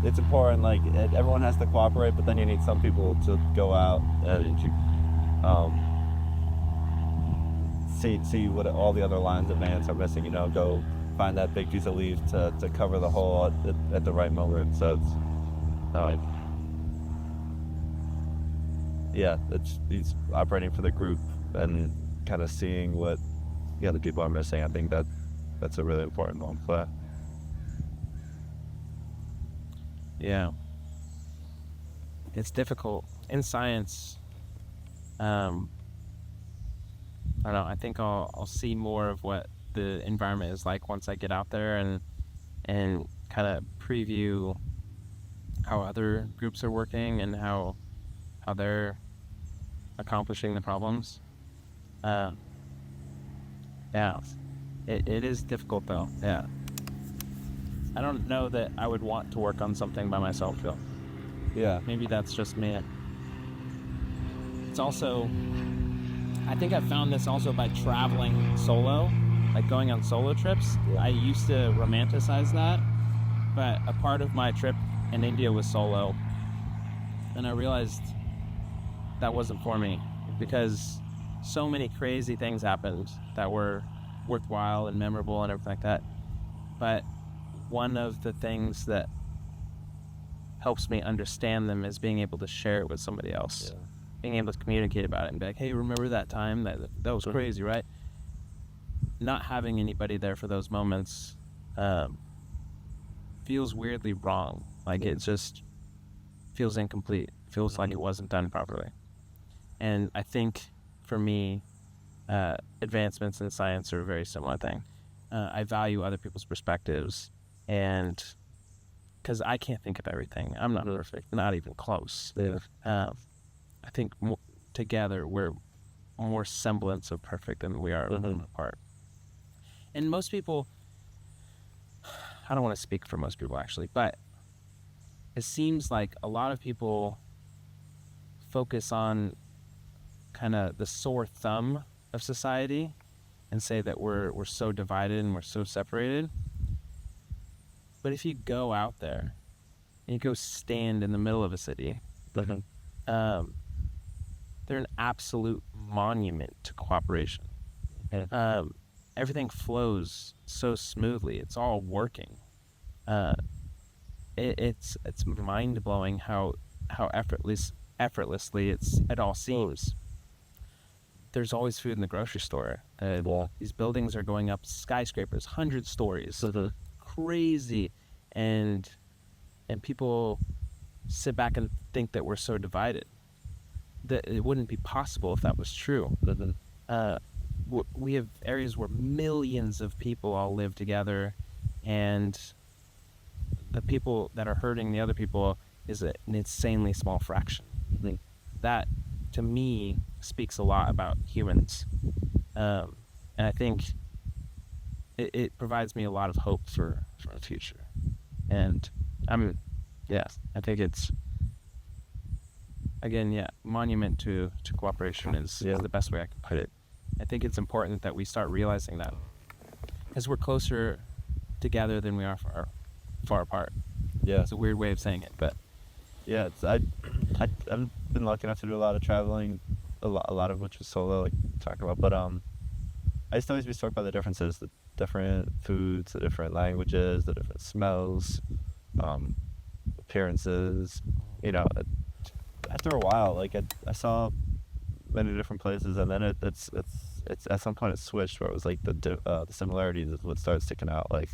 S2: it's important. Like everyone has to cooperate, but then you need some people to go out and see what all the other lines of ants are missing. Go find that big piece of leaf to cover the hole at the right moment. So he's operating for the group and kind of seeing what the other people are missing. I think that's a really important one. But
S1: yeah, it's difficult in science. I don't know. I think I'll see more of what the environment is like once I get out there and kind of preview how other groups are working and how they're accomplishing the problems. Yeah, it is difficult though. Yeah, I don't know that I would want to work on something by myself though.
S2: yeah,
S1: Maybe that's just me. It's also, I think I found this also by traveling solo, like going on solo trips.
S2: Yeah.
S1: I used to romanticize that, but a part of my trip in India was solo, and I realized that wasn't for me because so many crazy things happened that were worthwhile and memorable and everything like that. But one of the things that helps me understand them is being able to share it with somebody else.
S2: Yeah.
S1: Being able to communicate about it and be like, hey, remember that time? That was crazy, right? Not having anybody there for those moments feels weirdly wrong. Like it just feels incomplete. Feels like it wasn't done properly. And I think for me, advancements in science are a very similar thing. I value other people's perspectives, and because I can't think of everything. I'm not perfect, not even close.
S2: Yeah.
S1: I think together we're more semblance of perfect than we are apart. And most people, I don't want to speak for most people actually, but it seems like a lot of people focus on kind of the sore thumb of society and say that we're so divided and we're so separated. But if you go out there and you go stand in the middle of a city, they're an absolute monument to cooperation. Everything flows so smoothly. It's all working. It's mind-blowing how effortlessly it all seems. There's always food in the grocery store. These buildings are going up, skyscrapers, 100 stories. So crazy, and people sit back and think that we're so divided. That it wouldn't be possible if that was true. We have areas where millions of people all live together, and the people that are hurting the other people is an insanely small fraction. That, to me, speaks a lot about humans, and I think it provides me a lot of hope for the future. And I think it's, again, monument to cooperation is the best way I can put it. I think it's important that we start realizing that, because we're closer together than we are far apart.
S2: Yeah,
S1: it's a weird way of saying it, but
S2: yeah, I've been lucky enough to do a lot of traveling, a lot of which was solo, like talking about. But I used to always be struck by the differences, the different foods, the different languages, the different smells, appearances. after a while, like I saw many different places, and then it's at some point it switched where it was like the similarities is what started sticking out. Like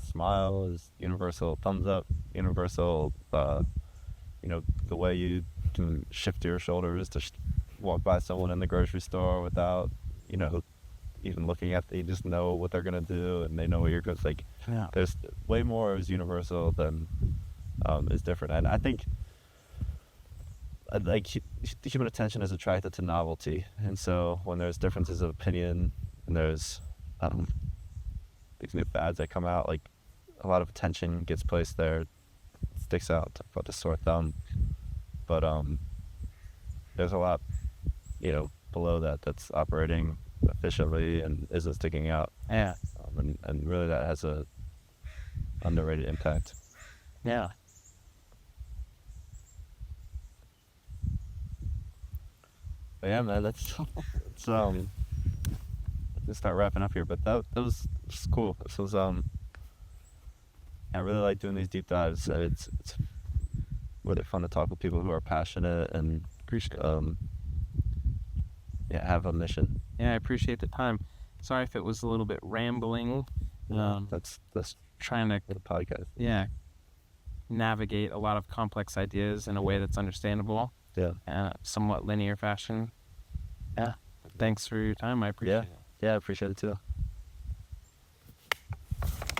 S2: smile is universal, thumbs up universal. The way you can shift your shoulders to walk by someone in the grocery store without even looking at, they just know what they're gonna do and they know what you're going. Like there's way more is universal than is different, and I think like human attention is attracted to novelty, and so when there's differences of opinion and there's these new fads that come out, like a lot of attention gets placed there. It sticks out. Talk about the sore thumb, but there's a lot below that's operating efficiently and isn't sticking out.
S1: Yeah.
S2: And really that has a underrated impact.
S1: Yeah.
S2: But yeah, man, let's start wrapping up here. But that was cool. This was I really like doing these deep dives. It's really fun to talk with people who are passionate and have a mission.
S1: Yeah, I appreciate the time. Sorry if it was a little bit rambling.
S2: That's
S1: trying to
S2: the podcast.
S1: Yeah, navigate a lot of complex ideas in a way that's understandable.
S2: Yeah.
S1: Somewhat linear fashion. Yeah. Thanks for your time. I appreciate it.
S2: Yeah, I appreciate it too.